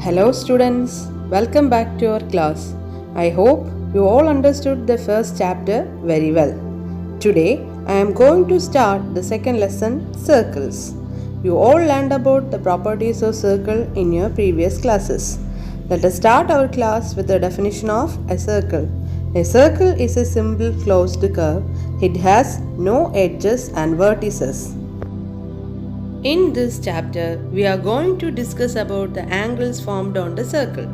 Hello students, welcome back to our class. I hope you all understood the first chapter very well. Today I am going to start the second lesson, circles. You all learned about the properties of circle in your previous classes. Let us start our class with the definition of a circle. A circle is a simple closed curve. It has no edges and vertices. In this chapter, we are going to discuss about the angles formed on the circle.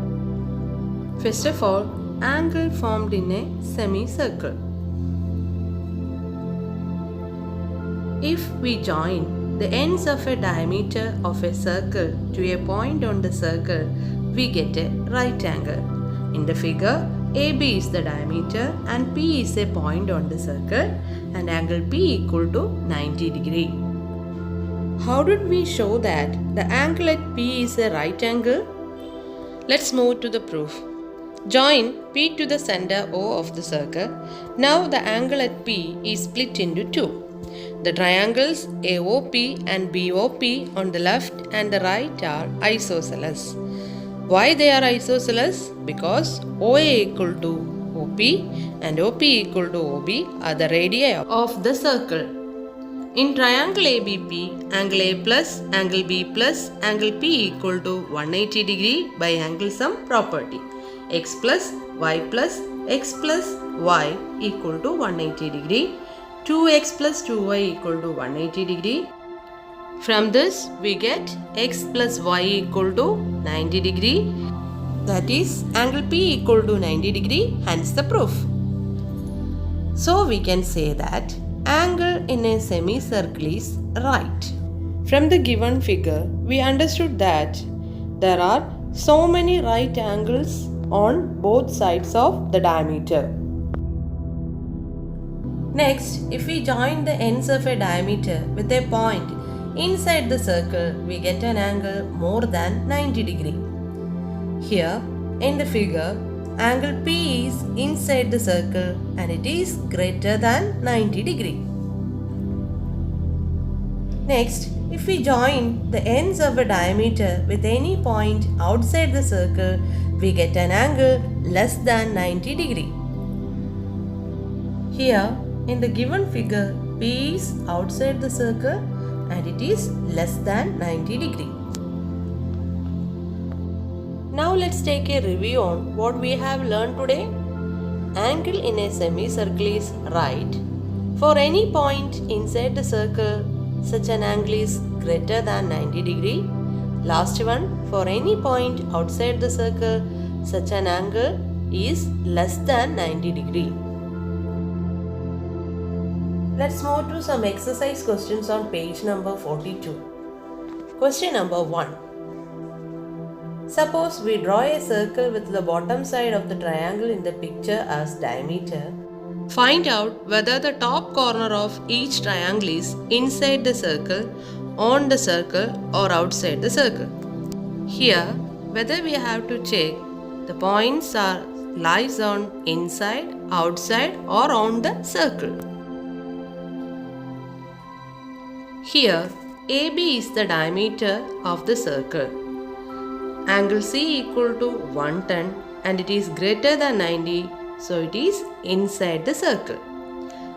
First of all, angle formed in a semicircle. If we join the ends of a diameter of a circle to a point on the circle, we get a right angle. In the figure, AB is the diameter and P is a point on the circle and angle P equal to 90 degree. How did we show that the angle at P is a right angle? Let's move to the proof. Join P to the center O of the circle. Now the angle at P is split into two. The triangles AOP and BOP on the left and the right are isosceles. Why they are isosceles? Because OA equal to OP and OP equal to OB are the radii of the circle. In triangle ABP, angle A plus, angle B plus, angle P equal to 180 degree by angle sum property. X plus Y plus X plus Y equal to 180 degree. 2x plus 2y equal to 180 degree. From this we get x plus y equal to 90 degree. That is angle P equal to 90 degree, hence the proof. So we can say that angle in a semicircle is right. From the given figure, we understood that there are so many right angles on both sides of the diameter. Next, if we join the ends of a diameter with a point inside the circle, we get an angle more than 90 degree. Here, in the figure, angle P is inside the circle and it is greater than 90 degree. Next, if we join the ends of a diameter with any point outside the circle, we get an angle less than 90 degree. Here, in the given figure, P is outside the circle and it is less than 90 degree. Now let's take a review on what we have learned today. Angle in a semicircle is right. For any point inside the circle, such an angle is greater than 90 degree. Last one, for any point outside the circle, such an angle is less than 90 degree. Let's move to some exercise questions on page number 42. Question number 1. Suppose we draw a circle with the bottom side of the triangle in the picture as diameter. Find out whether the top corner of each triangle is inside the circle, on the circle or outside the circle. Here, whether we have to check the points lies on inside, outside or on the circle. Here, AB is the diameter of the circle. Angle C equal to 110 and it is greater than 90, so it is inside the circle.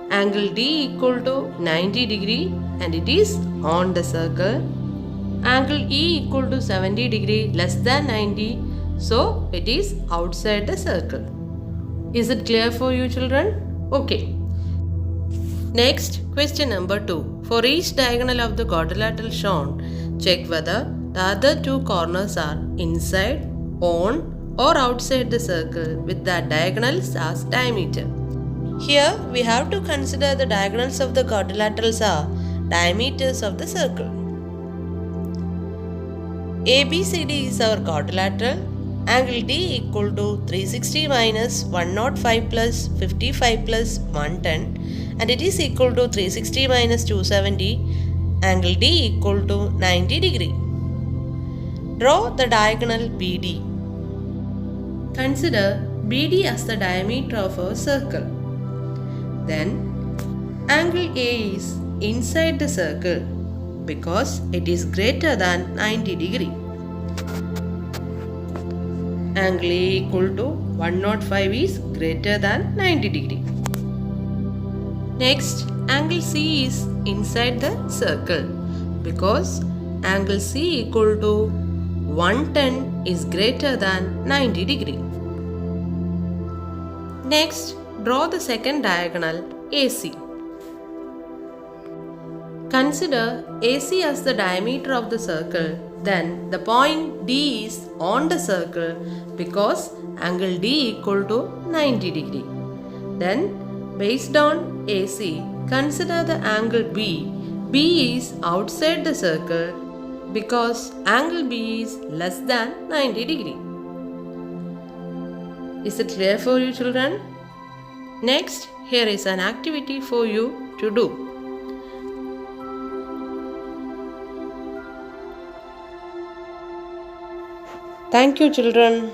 Angle D equal to 90 degree and it is on the circle. Angle E equal to 70 degree less than 90, so it is outside the circle. Is it clear for you children? Okay. Next, question number 2. For each diagonal of the quadrilateral shown, check whether the other two corners are inside, on or outside the circle with the diagonals as diameter. Here, we have to consider the diagonals of the quadrilaterals are diameters of the circle. ABCD is our quadrilateral. Angle D equal to 360 minus 105 plus 55 plus 110 and it is equal to 360 minus 270. Angle D equal to 90 degree. Draw the diagonal BD. Consider BD as the diameter of our circle. Then, angle A is inside the circle because it is greater than 90 degree. angle A equal to 105 is greater than 90 degree. Next, angle C is inside the circle because angle C equal to 110 is greater than 90 degree. Next, draw the second diagonal AC. Consider AC as the diameter of the circle, then the point D is on the circle because angle D equal to 90 degree. Then, based on AC, consider the angle B. B is outside the circle because angle B is less than 90 degree. Is it clear for you, children? Next, here is an activity for you to do. Thank you, children.